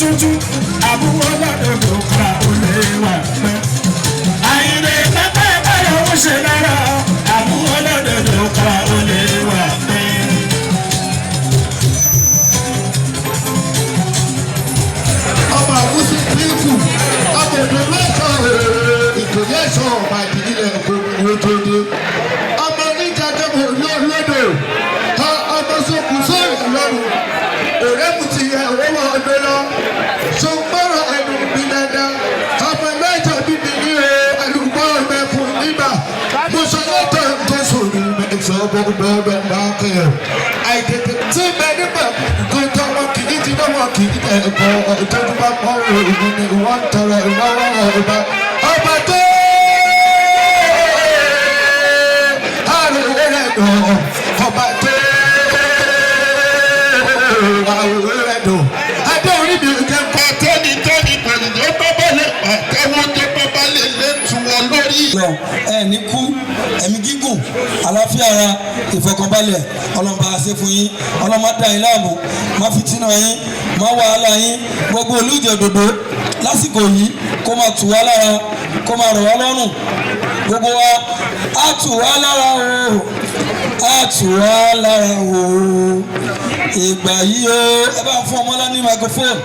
tuntun àbúrò lọ́dọ̀dọ̀ kọ́ra ó lè wà pẹ́. Àyìnlé pápá ìbára ó ṣe lára àbúrò lọ́dọ̀dọ̀ kọ́ra ó lè wà pẹ́. Ọba àkúsí kíkù ọbẹ̀dẹ̀ mẹ́ta ìtòlẹ́ ẹ̀ṣọ́ ọba ìdílé gbogbo tó dé. Ọmọ oníjà dẹ́mọ̀ lọ́dọ̀ ọmọ sókun sóòrè lọ́rùn. Òrẹ́mù ti yẹ owó ọdún lọ. Ṣùgbọ́n ẹnu mi dáadáa. Ọmọ mẹ́jọ bíbí ní àlùkò mẹ́fún nígbà. Mo sọ lọ́tọ̀ tó sòrò mẹ́sàn gbogbo ọbẹ̀ máa kẹ́. Àìtètè tí bẹ́ẹ̀ nígbà tó tọmọ kìí ti lọ́wọ́ kìí ẹ̀kọ́ ìtọ́jú bá pọ̀ òògùn ni wọ́n ń tọrọ ìlọ́wọ́ ọba. Ọba tó àrùn rẹ̀ dùn. Ọba tó àrùn rẹ̀ dùn. Adé orí mi ò jẹ́ kọ́ tẹ́ni pẹ̀lú tó bábá lè pàtẹ́wọ́ tó bábá lè lé tu wọn lórí. Ẹ ní kú ẹ̀mí gígùn àlàáfíà ara ìfọ̀kànbalẹ̀ ọlọ́mọba ṣe fún yín ọlọ́mọ dá yín láàmú má fìtínà yín má wàhálà yín gbogbo olùjẹ òdòdó lásìkò yìí kó máa tù wá lára kó máa rọ̀ wá lọ́rùn gbogbo wa á tù wá lára o á tù wá lára o ìgbà yìí o ẹ bá fún ọmọlá ní microphone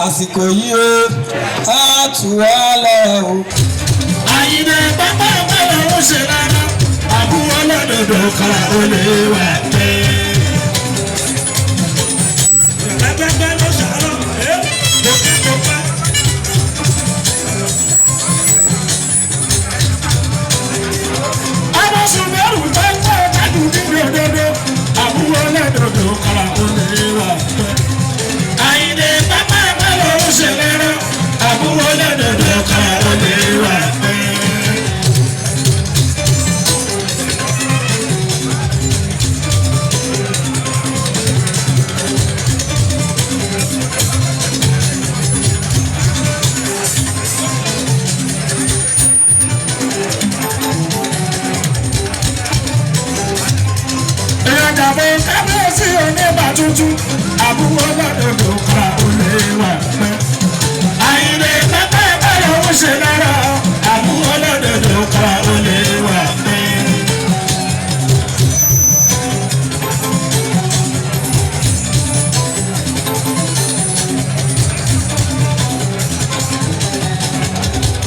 àsìkò yìí o á tù wá lára o. Àyìnlé pápá ìbára ó ṣe lára àbúrò lọ́dọ̀dọ̀ kọ́ra ó lè wà pẹ́. Gbẹ́gbẹ́gbẹ́ ló ṣàlọ́ kókẹ́kókẹ́. Ọmọ sùnmẹ́rù tó ń kọ́ ọ̀kadù nínú òdodo àbúrò lọ́dọ̀dọ̀ kọ́ra ó lè wà pẹ́. Àyìnlé pápá ìbára ó ṣe lára àbúrò lọ́dọ̀dọ̀ kọ́ra ó lè wà pẹ́. Ìyàgàbọ̀ kábíyèsí oníbà tuntun àbúrò lọ́dọ̀dọ̀ kọ́ra ó lè wà pẹ́. Àyìnlé pápá ìbára ó ṣe lára àbúrò lọ́dọ̀dọ̀ kọ́ra ó lè wà pẹ́.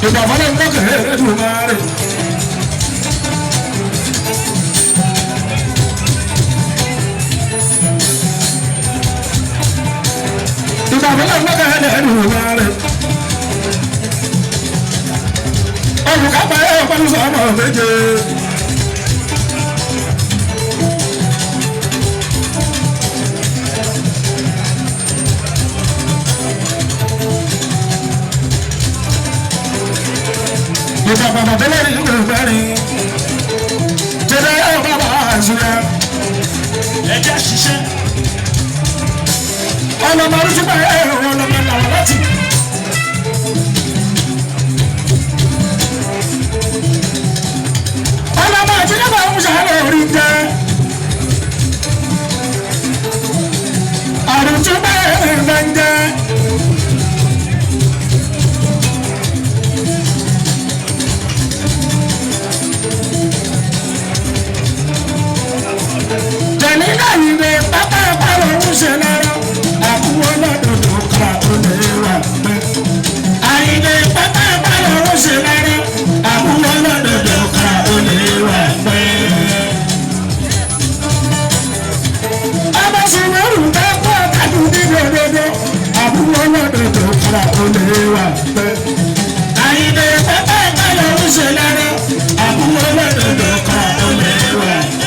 Ìgbàfọ́lẹ́ ń gbọ́kẹ̀ ẹ̀rẹ́dùn máa rẹ̀. Ìgbàfọ́lẹ́ ń gbọ́kẹ̀ ẹ̀rẹ́dùn máa rẹ̀. Olùkápá ẹ̀ pẹ̀lú sọ́mọ méje. Ìgbàfọ́lẹ́ tẹ́lẹ̀ ní ìgbà mẹ́rin. Jẹ́dẹ́ ẹ̀ bàbá àṣìyẹ. Ẹ̀jẹ̀ ṣiṣẹ́. Ọlọ́mọ arúgbó ẹ̀ ọlọ́mọ làwọn láti. Ọlọ́mọ àti nígbà ń ṣàlẹ̀ orí jẹ́. Àrùtú bẹ́ẹ̀ ń jẹ́. Jẹ̀mílà yìí ni pápá ìpàrọ̀ ń ṣe lára àbúrò lọ́dọ̀dọ̀ kọ́ra ó lè wà pẹ́. Àyìnlé pápá ìpàrọ̀ ń ṣe lára àbúrò lọ́dọ̀dọ̀ kọ́ra ó lè wà pẹ́. Ọmọ sùnmẹ́rù tó ń kọ́ ọ̀kadù nínú òdodo àbúrò lọ́dọ̀dọ̀ kọ́ra ó lè wà pẹ́. Àyìnlé pápá ìpàrọ̀ ń ṣe lára àbúrò lọ́dọ̀dọ̀ kọ́ra ó lè wà pẹ́.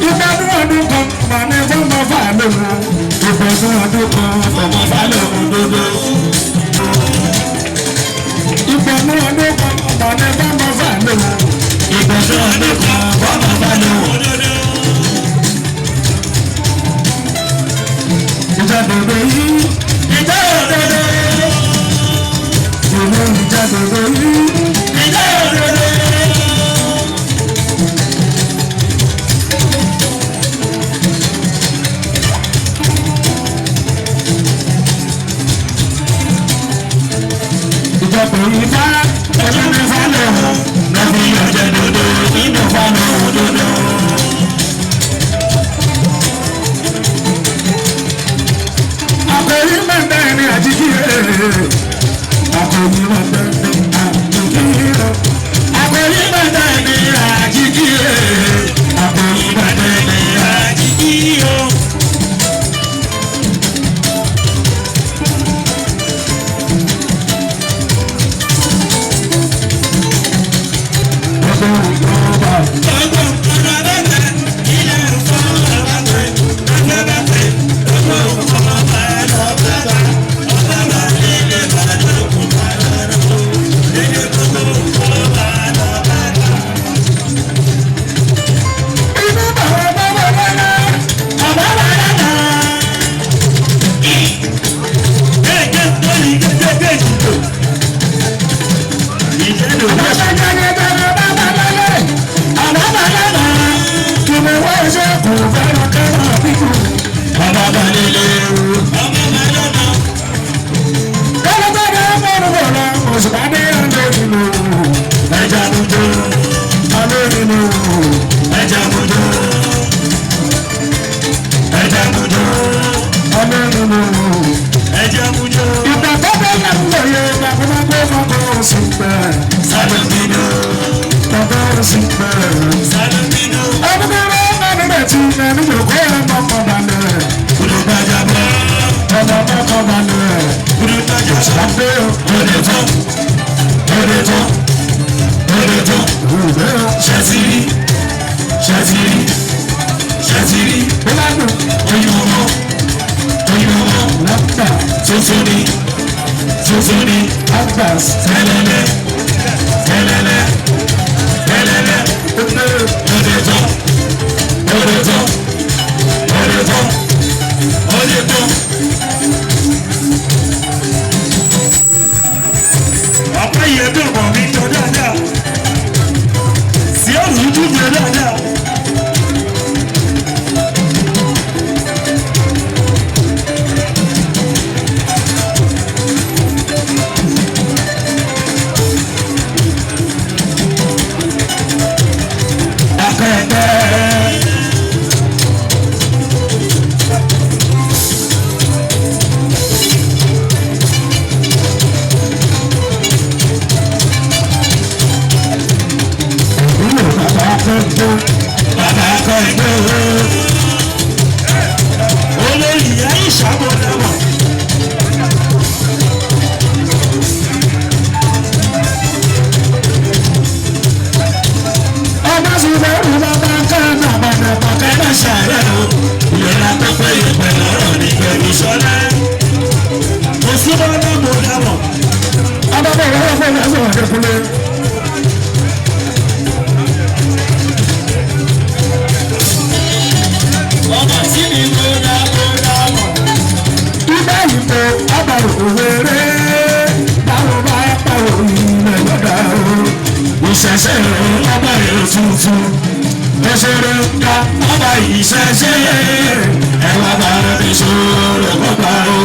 Ìgbádùn ọdún kan mà ní fọ́nmọ́ fà lóhùn. Ìgbádùn ọdún kan fọ́nmọ́ fà lóhùn dodo. Ìgbádùn ọdún kan mà ní fọ́nmọ́ fà lóhùn. Ìgbádùn ọdún kan fọ́nmọ́ fà lóhùn dodo. Ìjà dodo yìí. Ìjà dodo. Ìlú ìjà dodo yìí. Ìjà dodo. ilé o. ọmọ mẹ́lọ́nà. kọ́lọ́tọ́dọ̀ mọ́nùmọ́nà òṣùpàdé alónìmọ̀ ẹja mújó alónìmọ̀ ẹja mújó ẹja mújó alónìmọ̀ ẹja mújó. ìgbà tó bẹ́ẹ̀ lọ́wọ́ yẹn bàbá gbé fọ́kọ́ oṣù pẹ́ sálọ́bìnú fọ́kọ́ oṣù pẹ́ sálọ́bìnú. ọdún mẹ́rin tí ẹni yòókù ẹ̀ mọ́kàn balẹ̀ olùgbàjà bọ́. ọmọ mọ́kàn balẹ̀ olùgbàjà bọ́. ṣàgbé òde tán òde tán òde tán. òwúrẹ́ ṣẹ́tìrì ṣẹ́tìrì ṣẹ́tìrì. ìlànà oyún ọmọ lápá tuntun ni agbas tẹ́lẹ̀lẹ̀ tẹ́lẹ̀lẹ̀ tẹ́lẹ̀lẹ̀. ẹgbẹ́ òde tán òde tán òde tán òde tán. ọ̀pẹ́ yẹn dùn mọ́ mi jọ dáadáa sí ọ̀rùn dúdú dáadáa. Bàbá akọ ẹgbẹ́ olórí ayé ìṣàmọ̀dámọ̀. ọmọ ṣùgbọ́n ìlú bàbá kánà bàbá Kẹ́lá ṣàárẹ̀ o, ìlera tó péye pẹ̀lú ọ̀rọ̀ ní pẹ̀lú ṣọlá. Mo súnmọ́ lọ́mọ dámọ̀. ọmọ bọ̀ wọ́n fún mi ẹ̀sùn ọ̀dẹ́kunlé. Ọmọ tí mi kó dámọ̀. ibà ìbò ọbàrò òwèrè báwo bá pàrọ̀ ilẹ̀ lọ́dà o. Ìṣẹ̀ṣẹ̀ ọba èrò tuntun. òṣèré ká Ọba ìṣẹ̀ṣẹ̀ ẹ̀wà bàrẹ̀ mi ṣòro kọ́ba o.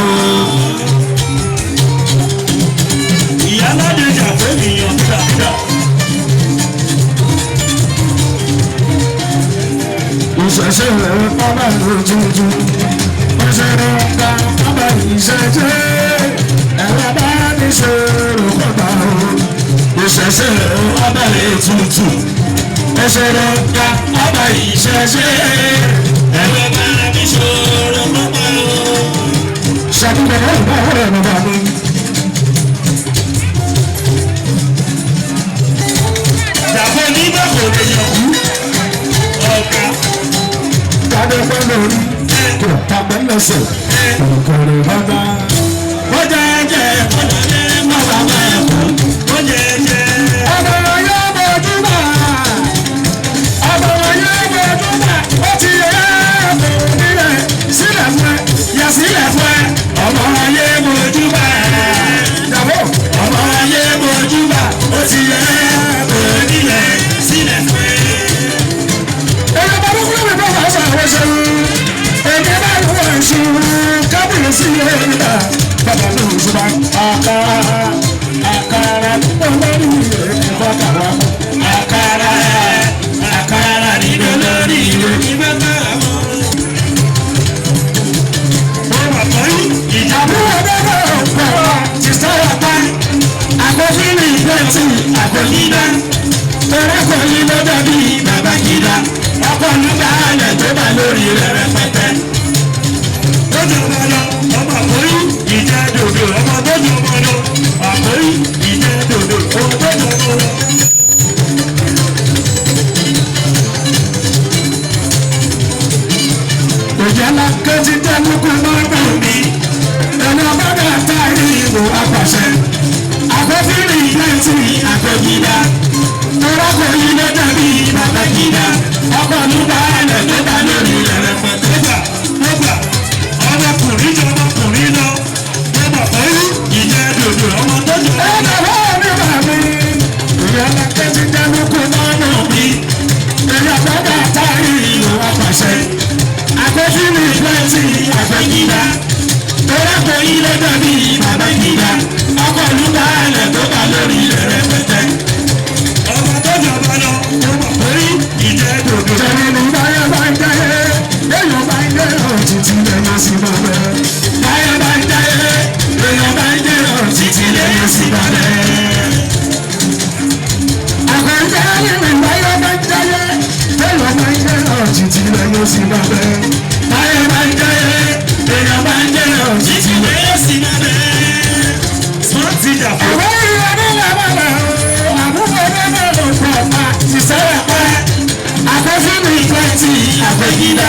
Ìyá Ládéjà fẹ́ mi yan kíkàkíkà. ìṣẹ̀ṣẹ̀ ọbàrò tuntun. òṣèré ká ọba ìṣẹ̀ṣẹ̀ ẹ̀rọ bá ní ṣòro kọ́ta o. Ìṣẹ̀ṣẹ̀ ọba èrò tuntun. òṣèré ká Ọba ìṣẹ̀ṣẹ̀ ẹ̀wà bàrẹ̀ mi ṣòro kọ́ba o. ṣàtúndẹ̀ ọ̀rọ̀ ọ̀rọ̀ bàbá mi. Ìjàpọ̀ nígbà kò lè yàn kú. Ọ̀gá tàbí pẹ́ lórí kò tàbí lẹ́sẹ̀ òkèrè bàbá. ó jẹ́jẹ́ ọ̀dọ́lé má bàbá ẹ̀kọ́. Ó jẹ́jẹ́ ọmọ yóò bójú bá ọmọ yóò bójú bá ó ti yẹ ẹ̀bùn nílẹ̀ sílẹ̀ fún ẹ yà sílẹ̀ fún ẹ. ọmọ ayé mojú bá. Ìyàwó Ọmọ ayé mojú bá. Ó ti yẹ onílẹ̀ sílẹ̀ fún ẹ. èyí bá dúkú lórí bá wàá sọ àwọn ṣẹ́yìn èmi bá lù wọ́n ṣù kábìlì sí ilé nígbà bàbá ló ń ṣùgbọ́n àkàrà olórí ìfọkàrà Àkàrà àkàrà nínú lórí ìwé ìgbà náà mọ́. Ó wà pọ́yì ìjà àbúrò bẹ́ẹ̀ ọ̀pọ̀ ti sọ̀rọ̀ pa àkọsílẹ̀ ìgbà tí àkọsílẹ̀. tẹ̀rẹ́ kò yí ló dàbí Bàbá Gídá ọkọ̀ nígbà alẹ̀ tó bá lórí rẹ̀ rẹpẹtẹ. Lójú ọmọ lọ, ọmọ àkórí ìjẹ́ dòdò, ọmọ lójú ọmọ lọ, àkórí ìjẹ́ dòdò, ọmọ lójú ọmọ lọ. òjàlá kẹ́tí tẹ́lúkú máa bẹ̀ mí ẹni ọmọdé àtàrí ìlú apàṣẹ àkọsílẹ̀ ìgbà tí Àkọ́gídá tẹ̀rẹ́ kò yí ló dàbí Bàbá Gídá ọkọ̀ nígbà alẹ̀ tó bá lórí rẹ̀ rẹpẹtẹ. lọ́gbà ọmọkùnrin jọ ọmọkùnrin lọ, ọmọ àkórí ìjẹ́ dòdò, ọmọ lójú ọmọ lọ. ẹ̀ka wọ́n ní bàbí òjàlá kẹ́tí tẹ́lúkú máa bẹ̀ mí ẹni ọmọdé àtàrí ìlú apàṣẹ àkọsílẹ̀ ìgbà tí Àkọ́gídá plenty àgbẹ̀gídá.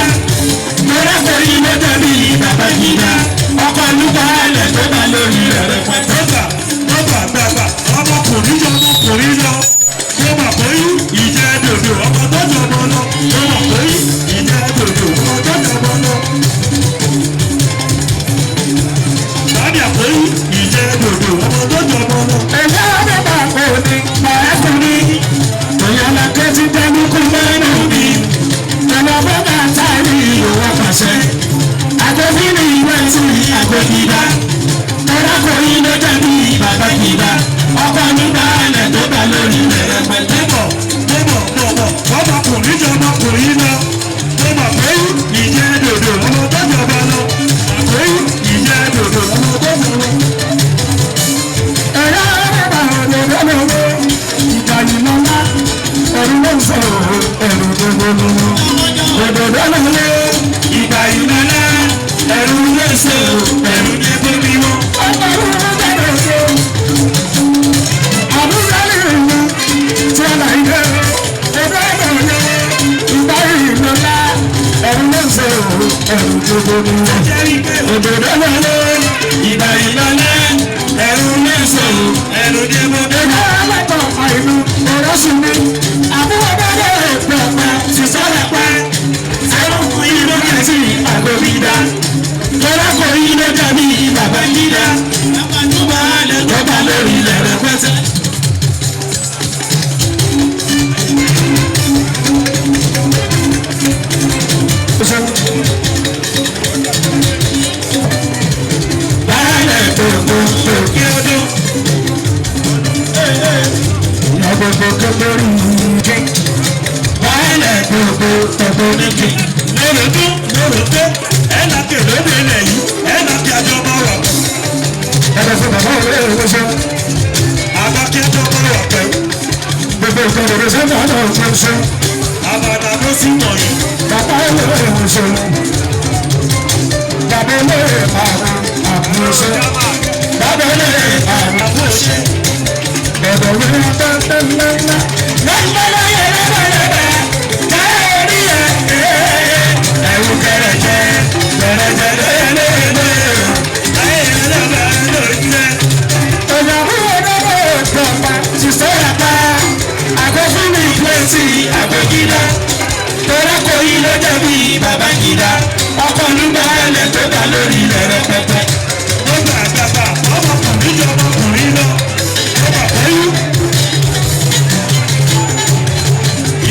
Lọ́dọ̀ kò yí ló dàbí bàbá gíga. Ọkọ̀ lùgbà alẹ̀ tó bá lórí rẹ̀ rẹpẹtẹ. Bàbá gbàgbà ọmọkùnrin jọ ọmọkùnrin lọ. Mo mà pé ìjẹ́ dòdò ọmọ tó jọmọ lọ. Mo mà pé ìjẹ́ dòdò ọmọ tó jọmọ lọ. Bàbá pé ìjẹ́ dòdò ọmọ tó jọmọ lọ. Ẹ̀yà ọ̀dọ̀ bá kò ní pàákùnrin. Òyà làkẹ́ ti dẹnu kú lẹ́nu mi. Ọ̀nà bàbá táyì ìwà pàṣẹ. Àgbẹ̀bí ni ìwé tí àgbẹ̀gídá. Lọ́dọ̀ kò yí ló dàbí bàbá gíga. Ọkọ̀ nígbà alẹ̀ tó bá lórí rẹ̀ rẹpẹtẹ. Ọmọkùnrin jọ ọmọkùnrin lọ. Mo mà pé ìjẹ́ dòdò ọmọ tó jọmọ lọ. Pé ìjẹ́ dòdò ọmọ tó jọmọ lọ. Ẹ̀yà ọ̀dọ̀ bá òdòdó lọ́wọ́. Ìgbà yìí lọ́lá. Ẹ̀rù ló ń sọ̀rọ̀ ẹ̀rù gbogbo lọ́wọ́. Òdòdó lọ́wọ́. Ìgbà ìmọ̀lá ẹ̀rù lẹ́sẹ̀ ẹ̀rù ní bóbi wọn. Ọgbọ̀rún ló bẹ̀rẹ̀ ṣe. Àbúrò lè mú tí ọ̀nà ìgbẹ́ rẹ̀. Òdòdó lọ́wọ́. Ìgbà yìí lọ́lá. Ẹ̀rù ló ń sọ̀rọ̀ ẹ̀rù gbogbo lọ́wọ́. Òdòdó lọ́lọ́ ìgbà ìmọ̀lá ẹ̀rù lẹ́sẹ̀ ẹ̀rù ní bóbi wọn. Ẹ̀dá alákọ̀ àìlú ọ̀rọ̀ sùn mi. Àbúrò bẹ́ẹ̀ pẹ̀pẹ̀ sísọ́lẹ̀ pẹ́. Ẹ̀rù ìlú kẹ̀sì àgbẹ̀bídá. Lọ́dọ̀ kò yí ló dàbí bàbá gíga. Àpàtúbà alẹ́ tó bá lórí ilẹ̀ rẹpẹtẹ. Báyọ̀ gbogbo Kí ó dún. ìyá gbogbo kékeré ìdí. Báyọ̀ gbogbo gbogbo níbi. Lórí dún lórí dé ẹ̀nà kèlódé ilẹ̀ yìí ẹ̀nà kí ajọ́ bá wà. Ẹ̀dọ̀ fún bàbá òwe ìwé ṣe. Àbá kí ajọ́ bá wà pẹ̀lú. Gbogbo ìkọ̀rọ̀ rẹ̀ sẹ́ńtà ọ̀dọ̀ ọ̀gbọ̀n ṣe. Àbàdà ló sì mọ̀ yìí. Bàbá ìwé ìwé ṣe. Bàbá ìwé àwọn àbúrò ṣe. Bàbá ìwé àwọn Àbó ṣe. ẹ̀dọ̀ ìwé ńlá. Lọ́gbọ́dọ̀ yẹ lẹ́bẹ̀lẹ́bẹ̀. Káyọ̀rí ẹ̀ Ẹ̀rù kẹrẹ̀jẹ kẹrẹ̀jẹ lélẹ́lẹ́. Ayé ẹlẹ́bẹ̀ ló jẹ́. Bàbá gíga, ọkọ̀ nígbà ẹlẹ́ tó dá lórí ilẹ̀ rẹpẹtẹ. Ó gbà àgbàgbà ọmọkùnrin jọ ọmọkùnrin lọ. Ó bà pẹ́yú.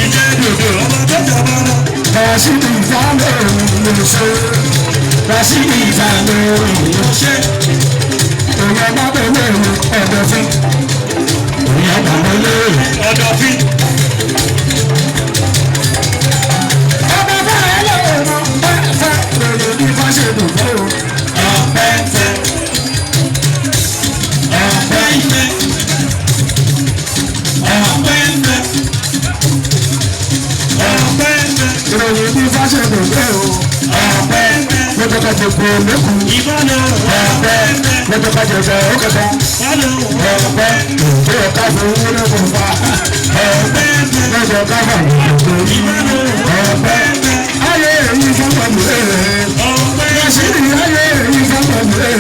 Ìjẹ́ dòdò ọmọ tó jọba lọ. Rasidi ìfàlẹ̀ òun ṣe. Rasidi ìfàlẹ̀ òun ṣe. Òyà bá bẹ̀rẹ̀ ọ̀dọ̀ fún. Òyà bá bẹ̀rẹ̀ Ọ̀dọ̀fín. ọmọ bẹ́ẹ̀ lọ́wọ́ pẹ́ẹ́fẹ́ lórí bí wọ́n ṣe dùn fún o. Ọ̀pẹ́fẹ́. Ọ̀pẹ́fẹ́. Ọ̀pẹ́fẹ́. Ọ̀pẹ́fẹ́. Ìròyìn bí wọ́n ṣe dùn fún o. Ọ̀pẹ́fẹ́. Lọ́jọ́kọ̀ tó kú lẹ́kùn. Ìbálò ọ̀pẹ́fẹ́. Lọ́jọ́kọ̀ tó kú ó kẹta. Bálò Ọ̀pẹ́ tó yẹ ká fún owó lẹ́kùn fa. ọ̀pẹ́fẹ́. Lọ́jọ́ ká fà ní ìlú. Ìbálò ọ̀pẹ́fẹ́. Ayé èyí fún pẹ̀lú ẹ̀. Ọ̀pẹ́fẹ́. Rasidi ayé èyí fún pẹ̀lú ẹ̀.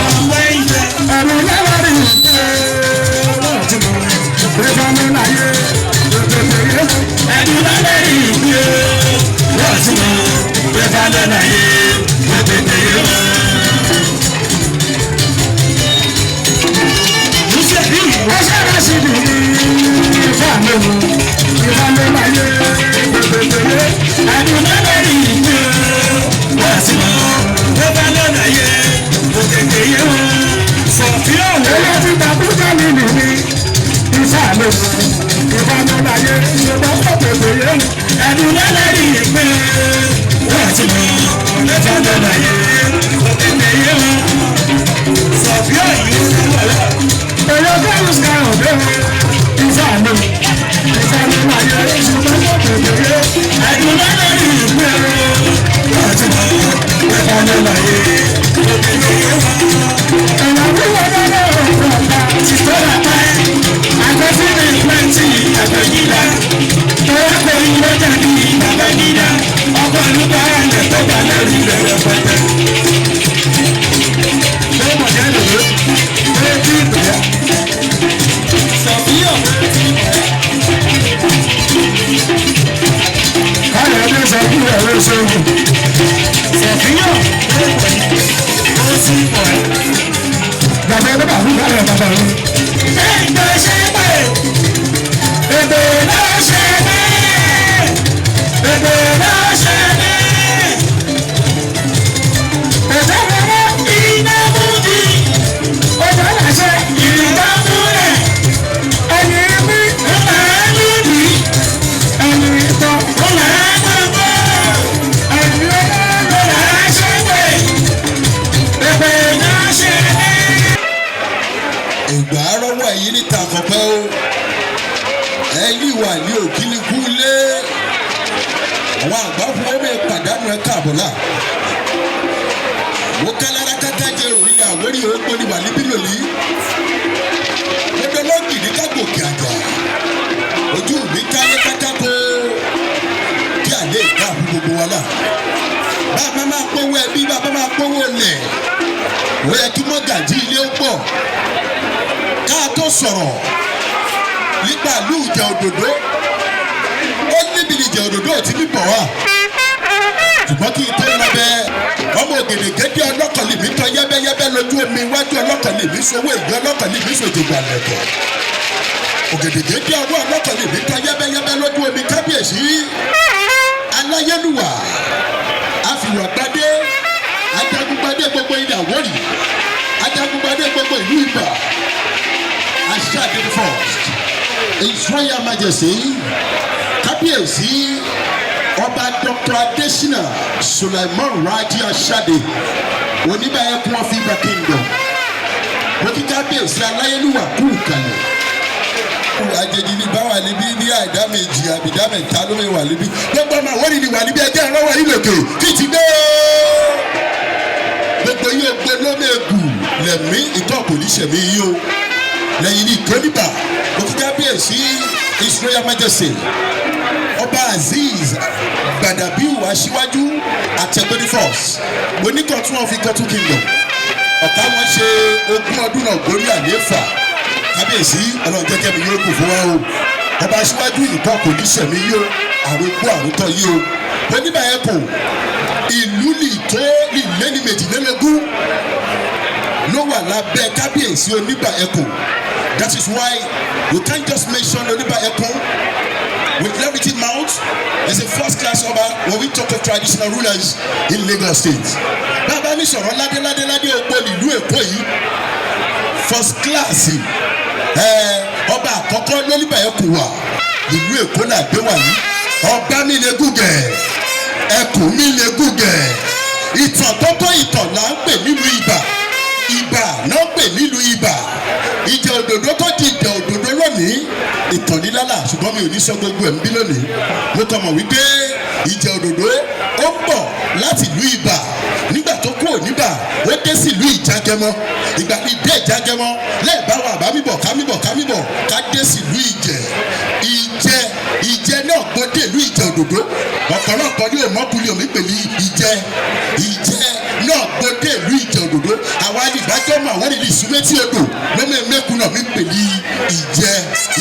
Ọ̀pẹ́fẹ́. Ẹ̀rù lẹ́wọ̀n rí ìfọ̀mù láyé tètè yé. Ẹ̀dùn lálẹ́ ìgbé. Wọ́n ti mọ̀ pé balẹ̀ láyé tètè yé wọn. Lùsẹ̀ bí ìwọ. Ẹsẹ̀ Rasidi ìfọ̀mù láyé tètè yé. Ẹ̀dùn lálẹ́ ìgbé. Wọ́n ti mọ̀ pé balẹ̀ láyé tètè yé wọn. Sọ̀fí ọ̀wọ́. Ẹyẹ ti tàbí jẹ́mi nìyí. Ìfọ̀mù láyé ṣùgbọ́n kò tètè yé. Ẹ̀dùn lálẹ́ ìgbé. Wọ́n ti mọ̀ pé balẹ̀ láyé tètè yé wọn. Sọ̀fí ọ̀yọ́. Ẹyẹ bẹ́ẹ̀ ṣe ọ̀dẹ́ ìfọ̀mù láyé ṣùgbọ́n kò tètè yé. Ẹ̀dùn lálẹ́ ìgbé. Wọ́n ti mọ̀ pé balẹ̀ láyé tètè yé wọn. Ẹ̀yà bí wọ́n dáná ọ̀pọ̀ ọ̀pá ti tó rà pẹ́. Àgbẹ̀fínì plenty àgbẹ̀gídá. Tọ́wọ́ kò yí lọ́jà bí bàbá gídá. ní òkìlíkú lé àwọn àgbà fún ọmọ ìpàdánù ẹ̀ káàbọ̀là mo kálára káká jẹ òrìlẹ̀ àwórí ògbó ni wà níbí lòlí lọ́dọ́lọ́gì ní kágòkè àjà ojú mi kálé kákákó kí àlẹ́ ìgbà fún gbogbo wa náà bàbá máa pọ́wọ́ ẹbí bàbá máa pọ́wọ́ lẹ̀ ó yẹ kí mọ́gàjí ilé ó pọ̀ ká tó sọ̀rọ̀ nípa ìlú ìjẹ òdòdó ó níbi ìjẹ òdòdó ò ti bí bọ̀ wá ṣùgbọ́n kí n tó lọ bẹ́ẹ̀ ọmọ ògèdègèdè ọlọ́kọ̀lì mi tọ́ yẹ́bẹ́yẹ́bẹ́ lójú omi iwájú ọlọ́kọ̀lì mi sowó ìgbẹ́ ọlọ́kọ̀lì mi sòjògbà lẹ̀kọ̀ ògèdègèdè ọwọ́ ọlọ́kọ̀lì mi tọ́ yẹ́bẹ́yẹ́bẹ́ lójú omi kábíyèsí aláyélúwà àfìwàgbádé ajagungbadé gbogbo ilẹ̀ Àwórì ajagungbadé gbogbo ìlú Ìbà Aṣáde first His Royal Majesty kábíyèsí ọba Dr. Adesina Sulaiman Raji Aṣáde oníbàyẹ̀kún of Ìbà Kingdom òkè kábíyèsí aláyélúwà kú ìkàlẹ̀ àjèjì ní báwa níbí ní àìdá méjì àbìdá mẹ́ta ló mẹ́wà níbí gbogbo ọmọ Àwórì ni wà níbí ẹjẹ́ ìrànwọ́ ìlòkè kí ti dé gbogbo yóò gbé lómẹ́gù lẹ̀mí ìtọ́ kò ní sẹ̀mí yìí o lẹ́yìn ní ìkọ́nìbà òkè kábíyèsí His Royal Majesty ọba Azeez Gbadabiu Aṣíwájú àtẹ̀gbẹ́ni first oníkọ̀tún of Ìkọ̀tún Kingdom ọ̀tá wọn ṣe ogún ọdún náà gorí àlééfà kábíyèsí ọlọ́run jẹ́ kẹ́mi yóò kù fún wa o ọba Aṣíwájú ìtọ́ kò ní sẹ̀mí yìí o àrògbó àròtọ́ yìí o oníbàyẹ̀kùn ìlú nìtó ìléni méjìlélógún ló wà lábẹ́ kábíyèsí Oníbàyẹ̀kùn. That is why we can't just mention Oníbàyẹ̀kùn with levity mouth as a first class ọba when we talk of traditional rulers in Lagos State. Bàbá mi sọ̀rọ̀ ládéládéládé ògbó ìlú Èkó yìí first class ọba àkọ́kọ́ l'Oníbàyẹ̀kùn wà ìlú Èkó là gbé wà yìí ọba mi lè gúgẹ̀ ẹkùn mi lè gúgẹ̀ ìtàn tó tó ìtàn là ń pè nílùú Ìbà Ìbà náà pè nílùú Ìbà ìjẹ òdòdó tó di ìjẹ òdòdó lónìí ìtàn nílálà ṣùgbọ́n mi ò ní sọ gbogbo ẹ̀ ń bí lónìí mo kàn mọ̀ wípé ìjẹ òdòdó ó pọ̀ láti ìlú Ìbà nígbà tó kúrò níbà ó dé sí ìlú Ìjàgẹmọ ìgbà ní dé Ìjàgẹmọ lẹ́ẹ̀bá wa àbámíbọ̀ kámíbọ̀ ká dé sí ìlú Ìjẹ náà gbọ́dé ìlú ìjẹ òdòdó ọ̀pọ̀lọpọ̀ ní òmọ́kùnrin omi pèlú ìjẹ náà gbọ́dé ìlú ìjẹ òdòdó àwa ìgbàjọ́ mọ̀ àwọn ìlú ìsúnmẹ́tì odò lọ́mẹ́mẹ́kùn náà mi pèlú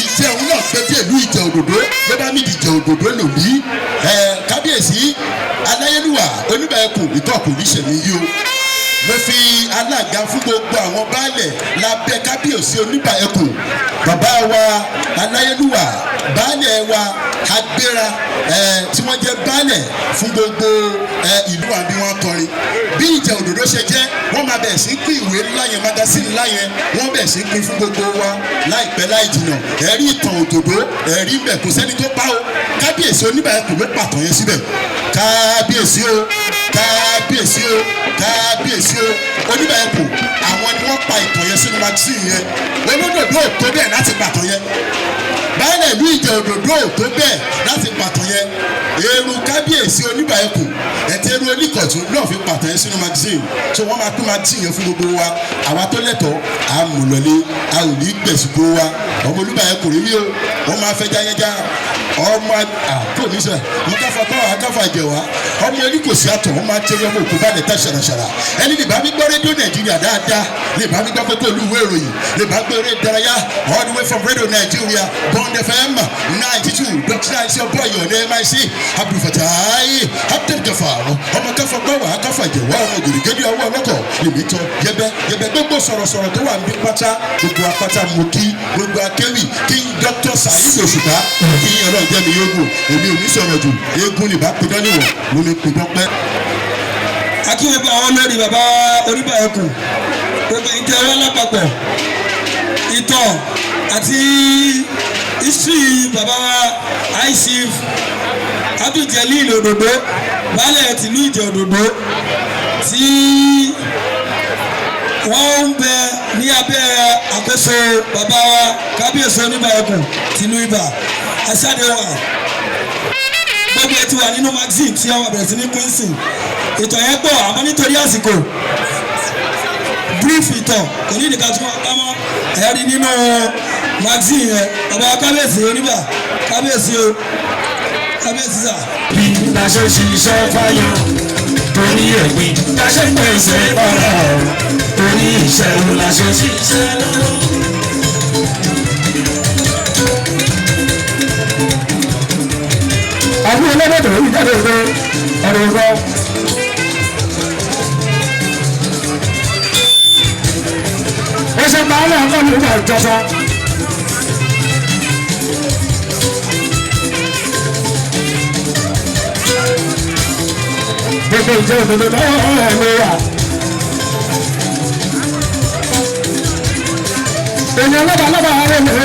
ìjẹ òun náà gbọ́dé ìlú ìjẹ òdòdó ló bá mi dìjẹ òdòdó lòmí kábíyèsí aláyélúwà Oníbàyẹ̀kùn ìtọ́ kò ní sẹ̀mí yìí o mo fi alága fún gbogbo àwọn baálẹ̀ lábẹ́ kábíyèsí Oníbàyẹ̀kùn bàbá wa aláyélúwà baálẹ̀ wa agbéra tí wọ́n jẹ́ baálẹ̀ fún gbogbo ìlú àbí wọn kọrin bí ìjẹ òdòdó ṣe jẹ́ wọ́n máa bẹ̀rẹ̀ sí pín ìwé ńlá yẹn magazine ńlá yẹn wọ́n bẹ̀rẹ̀ sí pín fún gbogbo wa láìpẹ́ láì jìnnà ẹ̀rí ìtàn òdòdó ẹ̀rí bẹ̀ kò sẹ́ni tó pa o kábíyèsí Oníbàyẹ̀kùn ló pàtàn yẹn síbẹ̀ kábíyèsí o kábíyèsí o kábíyèsí o Oníbàyẹ̀kùn àwọn ni wọ́n pa ìtàn yẹn sínú magazine yẹn olódòdó ò tó bẹ́ẹ̀ láti pàtàn yẹn báyìí ìlú ìjẹ òdòdó ò tó bẹ́ẹ̀ láti pàtàn yẹn èrò kábíyèsí Oníbàyẹ̀kùn ẹ̀tẹ́ èrò Oníkọ̀tún náà fi pàtàn yẹn sínú magazine so wọ́n máa pín magazine yẹn fún gbogbo wa àwa tó lẹ́tọ̀ọ́ à ń mú lọlé a ò ní gbẹ̀sùgbò wa ọmọ Oníbàyẹ̀kùn rí wí o wọ́n máa fẹ́ jáyẹ́já ọmọ àtò níṣẹ́ mo káfa báwa káfa jẹ̀wá ọmọ oníkòsí àtọ̀ wọ́n máa tẹ́lẹ̀ ọmọ òkú bá lè ta ṣàràṣàrà ẹni lè bá mi gbọ́ rédíò Nàìjíríà dáadáa lè bá mi gbọ́ pé tó olúwo ìròyìn lè bá gbé eré ìdárayá all the way from Radio Nigeria Bond FM 92.9 sí ọbọ̀ ìyọ̀ ní MIC Abdulfatai Abdelgafar ọmọ káfa báwa káfa jẹ̀wá ọmọ gèrègèrè ọwọ́ ọlọ́kọ̀ lèmi tọ́ yẹbẹ gbogbo sọ̀rọ̀sọ̀rọ̀ tó wà ní pátá gbogbo apáta mo kí gbogbo akéwì King Dr. Saheed Òṣùpá kí ọlọ́run jẹ́ mi yóò èmi ò ní sọ̀rọ̀ jù eégún ní bá pidán níwọ̀n ló ní pidán pẹ́. akínyẹ̀bí àwọn olórí bàbá Oníbàyẹ̀kùn gbogbo ìjẹ́ wọn lápapọ̀ ìtàn àti history bàbá Chief Abdul Jalil Òdòdó baálẹ̀ tìlú ìjẹ òdòdó tí wọ́n ń bẹ ní abẹ́ àkóso bàbá wa kábíyèsí Oníbàyẹ̀kùn tìlú Ìbà ẹ̀ṣáde wà gbogbo ẹ̀ ti wà nínú magazine tí àwọn bẹ̀rẹ̀ sí ní Quincy ìtàn yẹn pọ̀ àmọ́ nítorí àsìkò brief ìtàn kò ní ìdíkà tí wọ́n bá mọ́ ẹ̀rí nínú magazine yẹn ọba kábíyèsí oníbà kábíyèsí o kábíyèsí sà. bí la ṣe ṣiṣẹ́ fáyọ̀ torí ẹ̀gbin la ṣe pèsè ọ̀rọ̀ torí ìṣẹ̀lú la ṣe ṣiṣẹ́ lọ́wọ́. àbí olódòdó yìí jáde òde ọ̀rọ̀ ìgbọ́. ó ṣe máa ń lọ ọkọ nígbà ìjọba. gbogbo ìjọ òdodo lọ́wọ́ ẹ̀ ló wà. èèyàn lọ́ba rẹ̀ lè.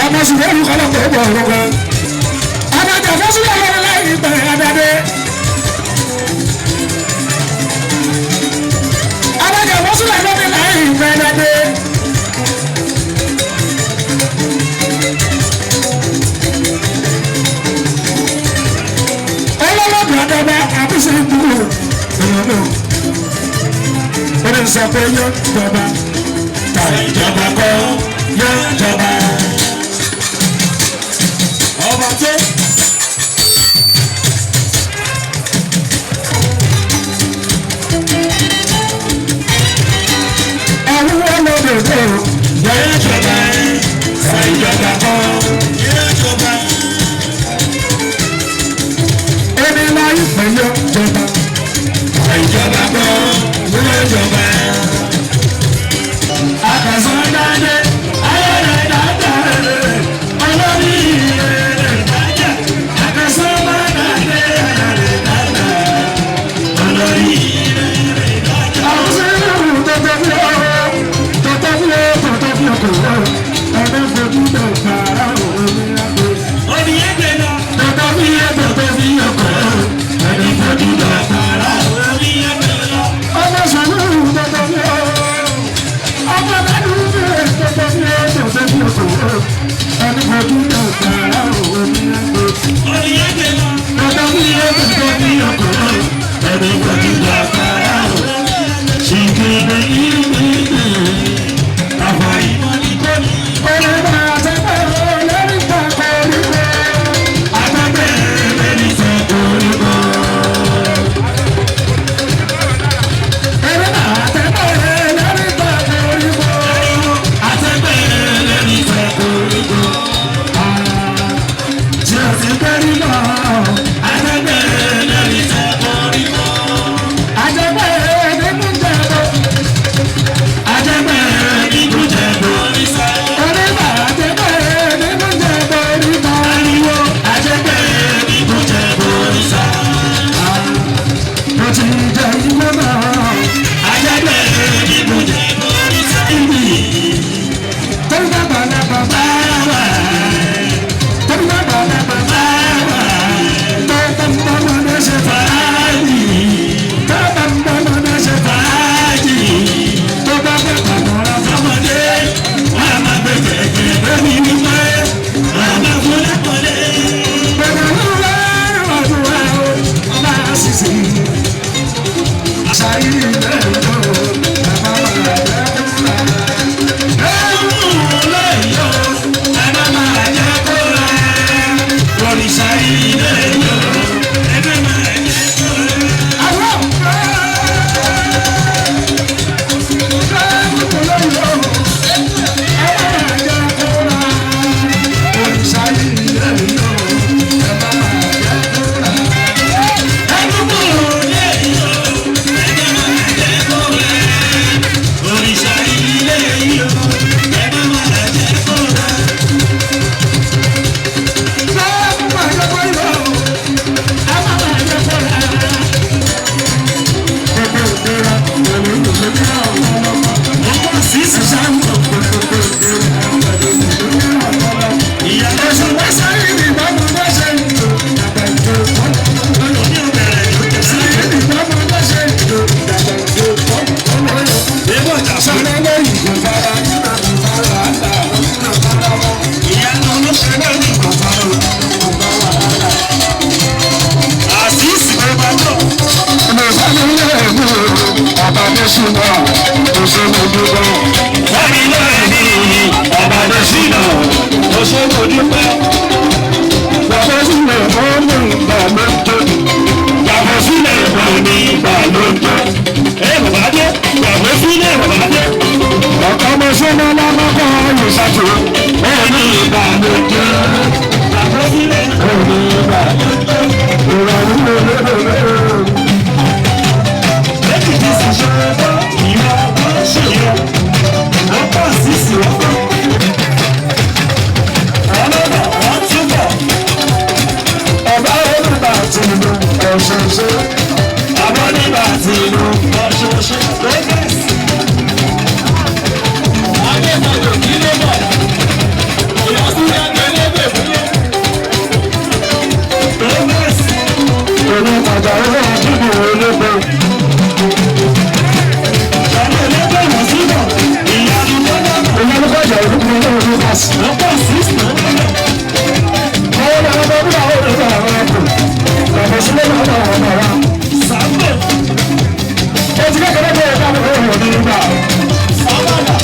ọmọ ṣùgbọ́n olùkọ́lọ́ kò bọ̀ ọ̀rọ̀ kan adájọ́ fọ́sílẹ̀ lọ́rọ̀ láì bẹ̀rẹ̀ adáde adájọ́ fọ́sílẹ̀ lọ́rọ̀ láì bẹ̀rẹ̀ adáde ọlọ́lọ́dún adọ́gba àbúṣe ìdúró èèyàn náà ó ní sọ pé yóò jọba tàbí ìjọba kọ́ yóò jọba. ọba tó. àwọn olódodo yóò jọba tàbí ìjọba kọ́ yóò jọba. ẹni láìpẹ́ yóò jọba tàbí ìjọba kọ́ yóò jọba. Akasandade, ayọ̀dẹ̀ dàgbàre, olórí ìrẹ̀lẹ̀ dájà. Akasandade, ayọ̀dẹ̀ dàgbà, olórí ìrẹ̀lẹ̀ dájà. Àwọn sẹ́yìn tọ́tọ́ fi ọ̀rọ̀, tọ́tọ́ fi ọkọ̀ ọ̀dọ́ fojú dọ̀gba òun ní àgbẹ̀. Oníyẹ̀gbẹ̀ lọ. Tọ́tọ́ fi ọkọ̀ ọ̀dọ́ fojú dọ̀gba òun ní àgbẹ̀ lọ. Ọmọ sọ̀rọ̀ tọ́tọ́ fi ọ̀rọ̀. ọmọ bá dùn ún bẹ̀rẹ̀ tọ́tọ́ sí ọ̀tọ̀ sí ọkọ̀ ẹni fojú dọ̀gba òun ní àgbẹ̀. Oníyẹ̀gbẹ̀ lọ. Tọ́tọ́ sí ọkọ̀ ẹni fojú dọ̀gba òun ní àgbẹ̀. Ṣìkìrì ìlú ìlú àfọ̀ ìmọ̀ ní kò ní. Olè máa tẹ́ dúpẹ́. Yàtọ̀ sílẹ̀ ọ̀nà ìgbàlódé. Yàtọ̀ sílẹ̀ ọ̀nà ìgbàlódé. Ẹ bàbá dé, yàtọ̀ sílẹ̀ bàbá dé. Ọ̀kan ọmọ sọ́nà lábàkọ́ ìṣàtò ọ̀nà ìgbàlódé. Yàtọ̀ sílẹ̀ ọ̀nà ìgbàlódé. Ìrọ̀rùn lélẹ́lẹ́lẹ́. Lẹ́kìtì sì ṣe ẹgbẹ́ ìyá wọn ṣe yẹ. Wọ́n pọ̀ sí sí ọkọ̀. Ọlọ́dọ̀ wọ́n túbọ̀. Ọba olùbà tìlú ọ̀ṣọ̀ṣọ̀. Àbọ̀ nígbà tìlú ọ̀ṣọ̀ṣọ̀. Lagos. Adébọ̀dọ̀ kí ló bọ̀? Ìyọ̀sílẹ̀ ẹgbẹ̀lẹ́gbẹ̀ fúnlẹ̀. Lagos. Òní ìtajà owó àdúgbò olóko. Ṣàlẹ̀ ẹlẹ́gbẹ̀ wọ̀ síbọ̀. Ìyanu lọ́dọ̀. Ìyanu kọjá olóko olóko kásì. Lọ́pọ̀ sí ìsìnkú. Àwọn ọmọ ọmọ ọmọ àwọn olùkọ́ àwọn ọkọ̀. Bàbá sílẹ̀ náà wà wọ́n náà wá. Sàmbẹ̀. Ó ti kékeré bẹ́ẹ̀ ká ló wọ̀ ní ìgbà. Sábàdà.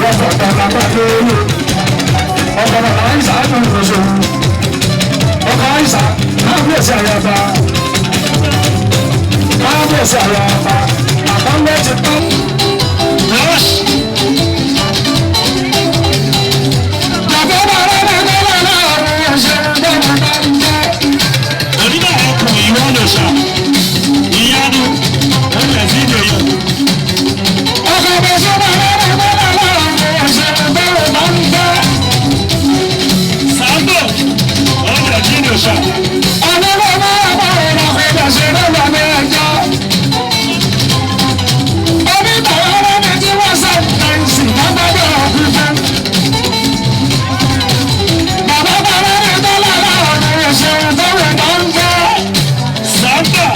Lọ́sọ̀ tàbí àpapọ̀ olú. Ọkọ̀ bàbá Àìsà á tún ìfọ̀ṣọ́. Ọkọ̀ Àìsà máa ń bẹ̀sẹ̀ àyàbá. Máa ń bẹ̀sẹ̀ àyàbá. Àbámẹ́ ti tán. Rọ́ọ̀ṣì. Onígbà ọkùnrin ìwọ lè ṣá ìyanu ọ̀rẹ́ sí ìdòyè. Ọkọ̀ ọ̀bẹ sọ́dọ̀ ọ̀ṣẹ̀ bẹ̀rẹ̀ máa ń gbẹ́. Sáńdò ọ̀rẹ́ sí ìdòṣà. Ọ̀nàmọ́ máa bá ọ̀rọ̀ ọ̀fẹ́dà ṣe lọ́wọ́ ní ẹjọ́. Onígbà ọ̀rẹ́ mi tí wọ́n sọ ẹ̀sìn lágbàdo ọ̀kúnfẹ́. Bàbá bàbá mi tó lára ọ̀rẹ́ ṣe bẹ̀rẹ̀ máa ń gbẹ́. Sáńdò.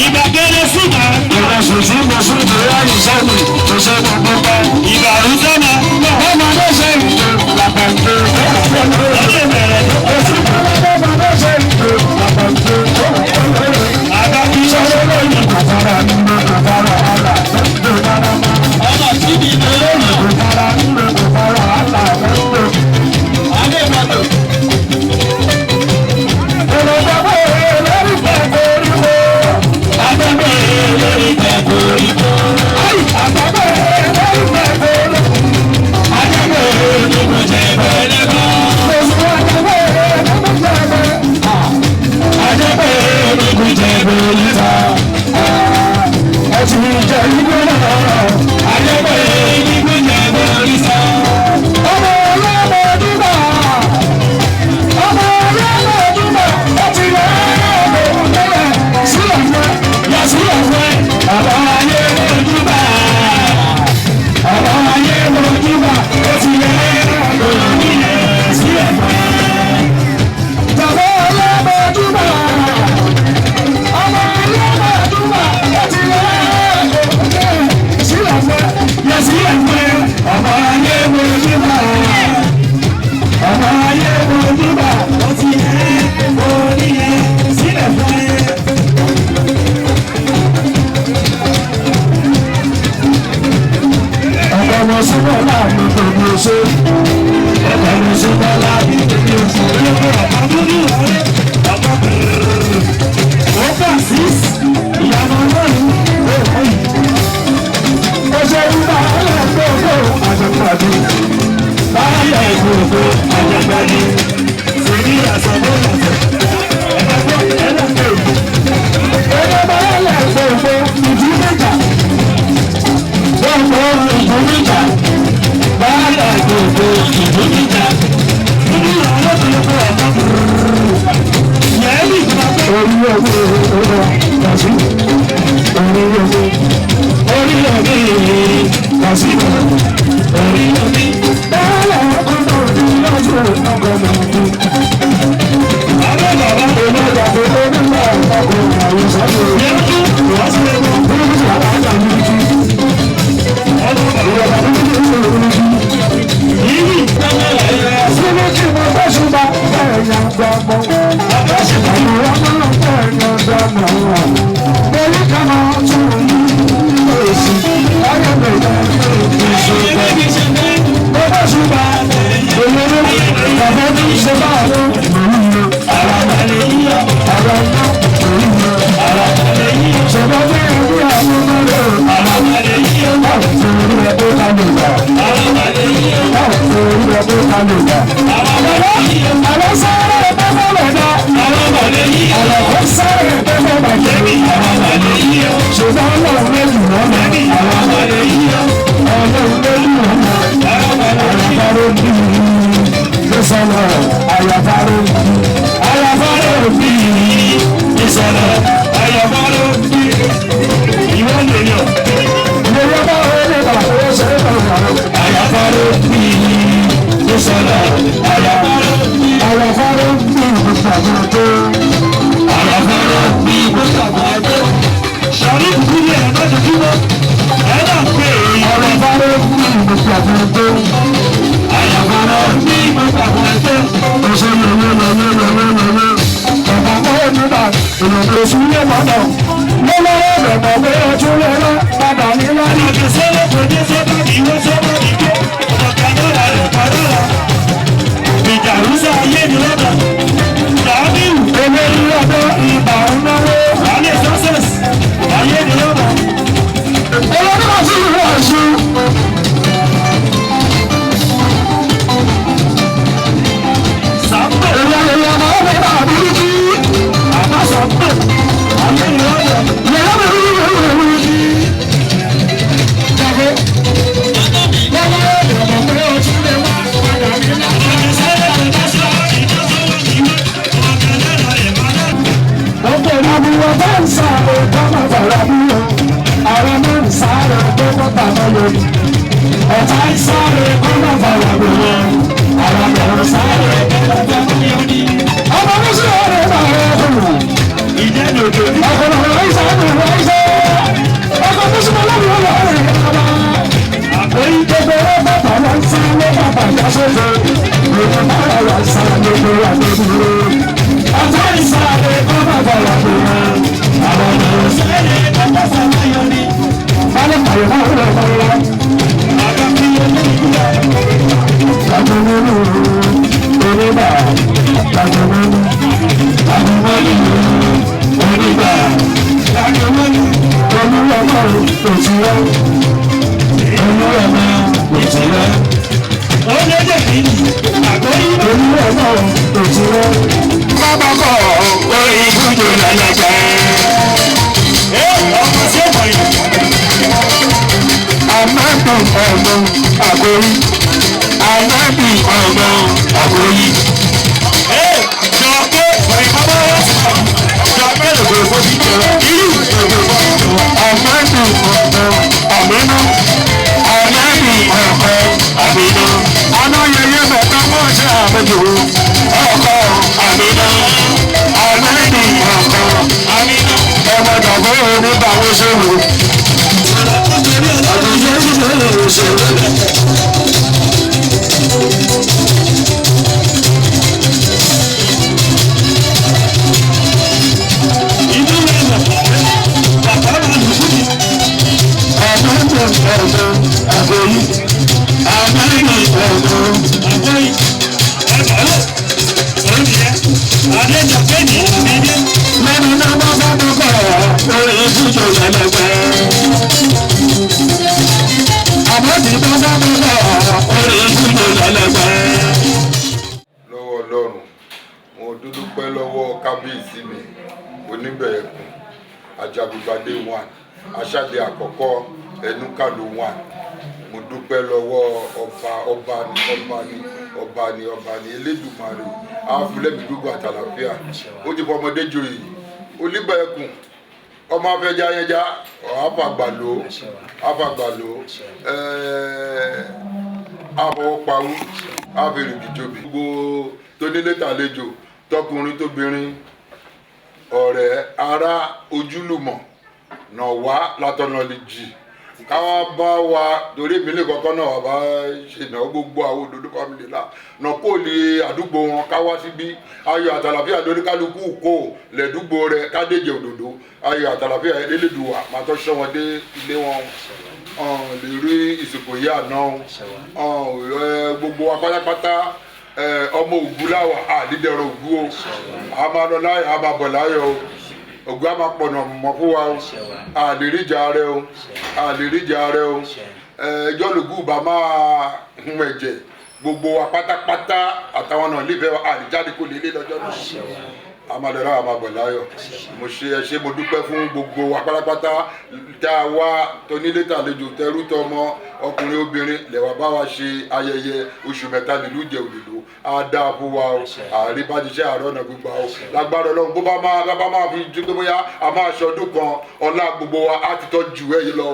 Ìgbà kéré síta. Ìrẹsì tí mo sún ti ráyè sẹ́nu tó ṣe gbogbo pa. Ìgbà àrùjọ máa ń bọ̀. Ọmọdé ṣe ìjọ làpàǹtẹ̀. Ọdún bẹ̀rẹ̀ tó kọ́ sí. Ọmọdé ṣe ìjọ làpàǹtẹ̀. Àgbàkí sọ́wọ́ lóyún kàtàrà nínú kàtàrà àlà tó dára mọ́. Ọmọ tí mi lè lóyún kàtàrà nínú kàtàrà àlà tó. Adébọ̀dọ̀. ṣe ọkọ̀ mi ṣe bọ́lá ìdílé oṣù olóko àbábúrú ọ̀rẹ́ ọkọ̀ ó fà sí ìyànà ọlọ́run ó kọ́ yìí. ó ṣe wípé àwọn ọ̀gbọ́gbọ́ àjọpàdé báyà ìgbòho àjọpàdé sèrí àsọ̀bọ̀ lọ́sẹ̀ ẹ̀fọ́ ẹ̀lẹ́gbẹ̀ẹ́ ẹ̀rọ báyà ìgbòho ìdí mẹ́ta gbogbo ìdí mẹ́ta báyà ìgbòho ìdí mẹ́ta nínú àwọn ọ̀pọ̀lọpọ̀ ọ̀pọ̀ yẹ́nì orí omi ọ̀rọ̀ kàṣí orí omi kàṣí orí omi báyà ọ̀pọ̀lọpọ̀ lọ́jọ́ ọgọ́mọ̀ ọdún. àwọn bàbá olóògbé onígbà ọkùnrin àwùjọ yẹn wọ́n sì lè mọ orí àbájá méjì. Síbi tí mo fẹ́ ṣùgbọ́n bẹ́ẹ̀ yàn gbọ́gbọ́. Àwọn ọmọ náà bẹ́ẹ̀ yàn gbọ́gbọ́ wọn. Bẹ́ẹ̀ni ká máa tún ní èsì. Ayọ̀ bẹ̀rẹ̀ ní ìṣẹ̀lẹ̀. Mo fẹ́ ṣùgbọ́n olóró bàbá mi ṣe bá lọ. Ara balẹ̀ yíyọ. Ara iná. Ara balẹ̀ yíyọ. Ṣèbá bẹ́ẹ̀ ní àwọn ọmọ rẹ̀. Ara balẹ̀ yíyọ. Báwo ni orí ẹ̀ tó ká lè gbà? Ara balẹ̀ yíyọ. Báwo ni orí ẹ̀ tó ká lè gbà? Ara balẹ̀ yíyọ. Àlọ́ sáré ẹgbẹ́ fẹ́ lẹ̀ dá. Ara balẹ̀ yíyọ. Àlọ́ sáré ẹgbẹ́ fẹ́ bàjẹ́. Ara balẹ̀ yíyọ. Ṣùgbọ́n ọlọ́run méjì lọ́nà. Ara balẹ̀ yíyọ. Ọlọ́run méjì lọ́nà. Ara balẹ̀ yíyọ. Ìsọ̀lọ̀ àyàfáró bí ìsọ̀lọ̀ àyàfáró bí ìwọ́n lè yàn. Ìwọ́n bá wọlé nípa owó ṣeré pàrọ̀ àyàfáró bí ìsọ̀lọ̀ àyàfáró bí ìgbésàgbọ́dé. Àyàfáró bí ìgbésàgbọ́dé. Ṣàlí kúkúrú ẹ̀ lọ́jọ́ kíkọ́ ẹ̀ náà pé àyàfáró bí ìgbésàgbọ́dé. Àyàfáró bí ìgbésàgbọ́dé. Ọ̀sẹ̀ lọ́lọ́lọ́lọ́lọ́lọ́. Bàbá kọ́ nígbà ìrọ̀lẹ́ sílé mọ́tò. Lọ́lọ́wọ́ bẹ̀rẹ̀ pé ojú rẹ̀ lọ padà ní láti. Àgbẹ̀sẹ̀lẹ̀ kò ní sọ́kà ìwé sọ́kà ìgbé. Ọ̀kà náà rẹ̀ padà rà. Ìjà rúṣà ayé ni lọ́dọ̀. Dàbíù. Ewé ní ọdọ ìbà ń náwó. Alẹ́ success ayé ni lọ́dọ̀. Olórí wá sí ìlú Ọ̀ṣun. Ọ̀tá ìsáré kọ́nà bàrà gbòòrò, àwọn ọ̀rọ̀ sáré kẹ́kọ̀ọ́ gbòòrò. Ọmọ mi sì ọ̀rẹ́ bàrà ọ̀hún. Ìjẹ́ni òkè. Ọkùnrin ọ̀rọ̀ ìsáré ọ̀rọ̀ ìsáré. Ọkọ̀ mi sì ọlọ́run ọ̀rọ̀ ọ̀rẹ́ kẹ́kọ̀ọ́. Àpòyí kékeré bàbá wa ń sá lé bàbá ìdásóso. Lòdì bàbá wa ń sá lóko wà lóko. Ọ̀tá ìsáré kọ́nà bàrà gbòòrò, àwọn ọ̀rọ̀ sáré kẹ́kọ̀ọ́ sàmáyọ̀ni. Bálẹ̀ pàrọ̀ náà ń lọ bọ́lá. Àjọmọ́nù onígbà àjọmọ́nù onígbà àjọmọ́nù olúwọ̀mọ́ òtúwọ́ olúwọ̀mọ́ òtúwọ́ olúwọ̀mọ́ òtúwọ́ bábàkọ̀ orí ibùdó lálẹ́gbẹ́. Ọmọ sí ọmọ yìí. Àmọ́tò ọmọ àgórí. Ànábì ọmọ àgórí. Jọ pé ìfọwọ́ wọ́n ti sọ. Jọ pé ògbógbó ti jọ. Irú ògbógbó ti jọ. Àmọ́tò ọmọ àmínú. Ànábì ọmọ àmínú. Àná yẹyẹ mẹ́ta wọ́n ṣe àbẹ̀jò. Ọkọ àmínú. Ànábì ọmọ àmínú. Ọmọ dàgbọ́ oníbàwọ̀ ṣòro. lọ́wọ́ ọlọ́run mo dúpẹ́ lọ́wọ́ kábíyèsí mi oníbẹ̀ẹ̀kùn ajagungbadé 1 aṣáde àkọ́kọ́ ẹnúkàlù 1 mo dúpẹ́ lọ́wọ́ ọba ni elédùmarè àfúlẹ́mì gbogbo àtàlàfíà ó ti fọmọdé joyè oníbẹ̀ẹ̀kùn ọmọ afẹ́já yẹjá àfàgbàlò àfọwọ́pawú àfẹrìgìjòbí gbogbo tónílé tàlejò tọkùnrin tóbìnrin ọ̀rẹ́ ará ojúlùmọ̀ nà wá látọ̀nà lè jì káwá bá wa torí ìpínlẹ̀ kọ̀ọ̀kan náà wà bá ṣènà gbogbo àwọn òdòdó fámìlì là nà kó lè àdúgbò wọn káwá síbí ayọ̀ àtàlàfíà lórí kálukú kó lẹ́dúgbò rẹ̀ kádéjẹ òdòdó ayọ̀ àtàlàfíà elédùwà máa tọ́ ṣọ́ wọn dé ilé wọn lè rí ìsìnkú yìí àná gbogbo wa pátápátá ọmọ ògùn láwà àdídẹ̀rọ̀ ògùn o a máa lọ láyọ̀ a máa bọ̀ láyọ̀ o ògùn a máa pọ̀nà mọ̀ fún wa o àlèríjà rẹ o ẹjọ́ lògùn bá máa hun ẹ̀jẹ̀ gbogbo wa pátápátá àtàwọn náà nífẹ̀ẹ́ wa àdìjáde kò lélẹ̀ lọ́jọ́ náà amadọ̀lá àmàbọ̀láyọ̀ mo ṣe mo dúpẹ́ fún gbogbo wa pátápátá tá a wá tónílé tàlejò tẹrú tọmọ ọkùnrin obìnrin lẹ́wà bá wa ṣe ayẹyẹ oṣù mẹ́ta nílùú jẹ òdòdó á dáa fún wa o àárín bá ti ṣe àárọ̀ ọ̀nà gbígbà o lágbára ọlọ́run bó bá máa fi ju pé bóyá a máa ṣọdún kan ọlá gbogbo wa á ti tọ́jú ẹ̀yìn lọ.